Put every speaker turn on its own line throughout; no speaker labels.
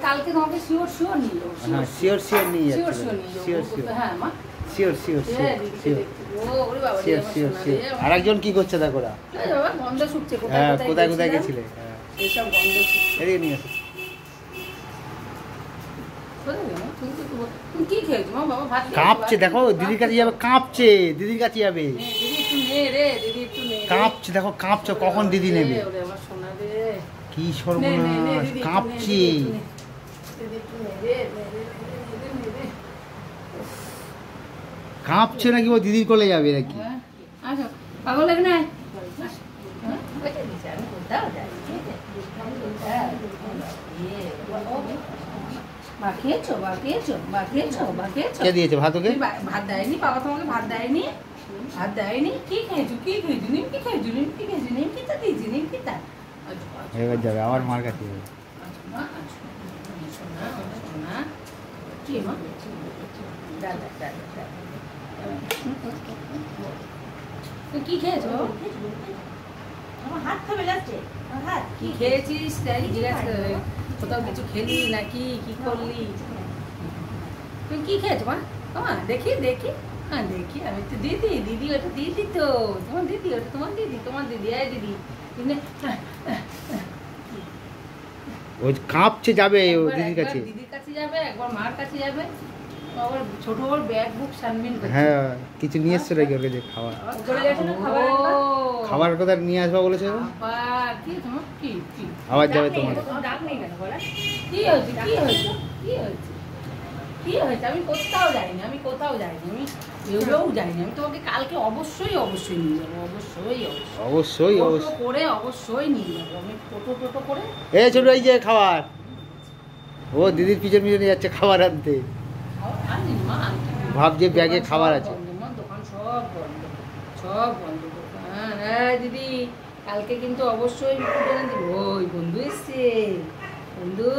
কালকে তোমাকে sure sure নিয়ে যাবো।
হ্যাঁ শিওর শিওর নিয়ে যাচ্ছি।
শিওর শিওর নিয়ে যাবো।
Sure sure.
হ্যাঁ মা
শিওর শিওর শিওর শিওর
ওরে বাবা
শিওর শিওর শিওর। আরেকজন কি করছে দেখো না।
বাবা গন্ধ শুকছে
হ্যাঁ কোথায় কোথায় গেছিলে? হ্যাঁ
এসব গন্ধ শুকছে।
এদিকে নিয়ে আসো।
তুমি কি খেয়েছো মা? বাবা ভাত
কাঁপছে দেখো, দিদির কাছে যাবে, কাঁপছে, দিদির কাছে যাবে,
দিদি একটু নে রে, দিদি একটু নে।
কাঁপছে দেখো, কাঁপছে, কখন দিদি নেবে?
ওরে আমার সোনা রে,
কি সর্বনাশ, কাঁপছে। কাঁপছে নাকি ও দিদির কোলে যাবে নাকি?
আসো পাগল লাগে না।
কে দিয়েছে ভাত? ওকে
ভাত দেয়নি বাবা, তোমাকে ভাত দেয়নি, ভাত দেয়নি। কি খেয়েছো? কি খেয়েছো? নিমকি খেয়েছো? নিমকি খেয়েছো? নিমকিটা দিয়েছি, নিমকিটা।
এবার যাবে আমার মার কাছে যাবে।
কি মা? কি খেয়েছো?
আমার হাত খাবে লাগছে।
কি খেয়েছিস তাই জিজ্ঞাসা, কোথাও কিছু খেলি নাকি কি করলি? তুমি কি খেয়েছো মা? মা দেখি দেখি, হ্যাঁ দেখি। আমি তো দিদি, দিদি ওটা দিদি তো তোমার দিদি, ওটা তোমার দিদি, তোমার দিদি, এই দিদি।
ও কাঁপছে, যাবে ও দিদির কাছে।
দিদির কাছে যাবে, একবার মার কাছে যাবে, আবার ছোট ওর ব্যাগ বুক সানবিন করছে।
হ্যাঁ কিছু নিয়ে এসছো নাকি ওর কাছে? খাবার খাবার কথা নিয়ে আসবা বলেছে।
আবার কি তোমার কি কি
আবার যাবে তোমার।
ডাক নেই কেন বলা? কি হয়েছে? কি হয়েছে? কি হয়েছে? কি হয়েছে? আমি কোথাও যাইনি, আমি কোথাও যাইনি, আমি এগুলোও যাইনি। আমি তোমাকে কালকে অবশ্যই অবশ্যই নিয়ে যাবো, অবশ্যই
অবশ্যই
অবশ্যই করে অবশ্যই নিয়ে যাবো আমি, টোটো করে।
এ ছোট, এই যে খাবার। ও দিদির পিছন পিছনে যাচ্ছে খাবার আনতে, ভাবছে ব্যাগে খাবার আছে।
দোকান সব বন্ধ, সব বন্ধ দোকান। হ্যাঁ দিদি কালকে কিন্তু অবশ্যই ওই বন্ধু এসছে, বন্ধু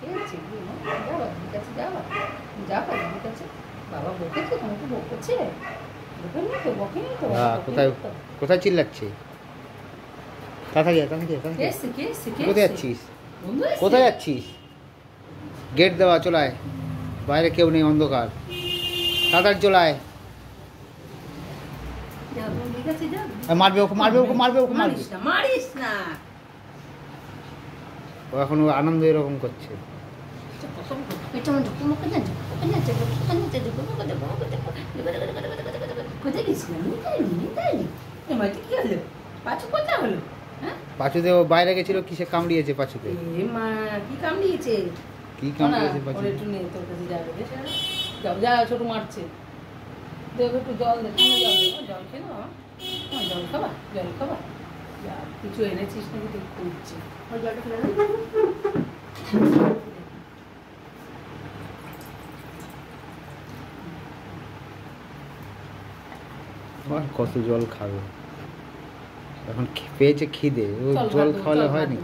যাবা দিদির কাছে, যাবা যাবা দিদির কাছে। বাবা বকেছে, তোমাকে বকেছে? বকেনি তো, বকেনি তো।
কোথায় কোথায় চিল্লাচ্ছে? কোথায় যাচ্ছিস? কোথায় যাচ্ছিস? গেট দেওয়া, চলায়, বাইরে কেউ নেই, অন্ধকার, তাড়াতাড়ি চলায়। মারবে ওকে, মারবে ওকে, মারবে ওকে, মারবে।
মারিস না।
ও এখন আনন্দ এরকম করছে।
কোথায় গেছিলাম?
পাঁচুতে ও বাইরে গেছিল, কিসে কামড়িয়েছে পাঁচুতে?
কি কামড়িয়েছে?
কি কামড়িয়েছে পাঁচু?
একটু নেই তোর কাছে যাবে, যাও যা, ছোট মারছে। দেবো একটু জল দে, জল দেবো, জল খেয়ে নাও। জল খাবা, জল খাবা। কিছু এনেছিস নাকি তুই? খুঁজছি ওই জলটা ফেলে দাও।
কত জল খাবে এখন, পেয়েছে খিদে, ও জল খাওয়ালে হয়নি।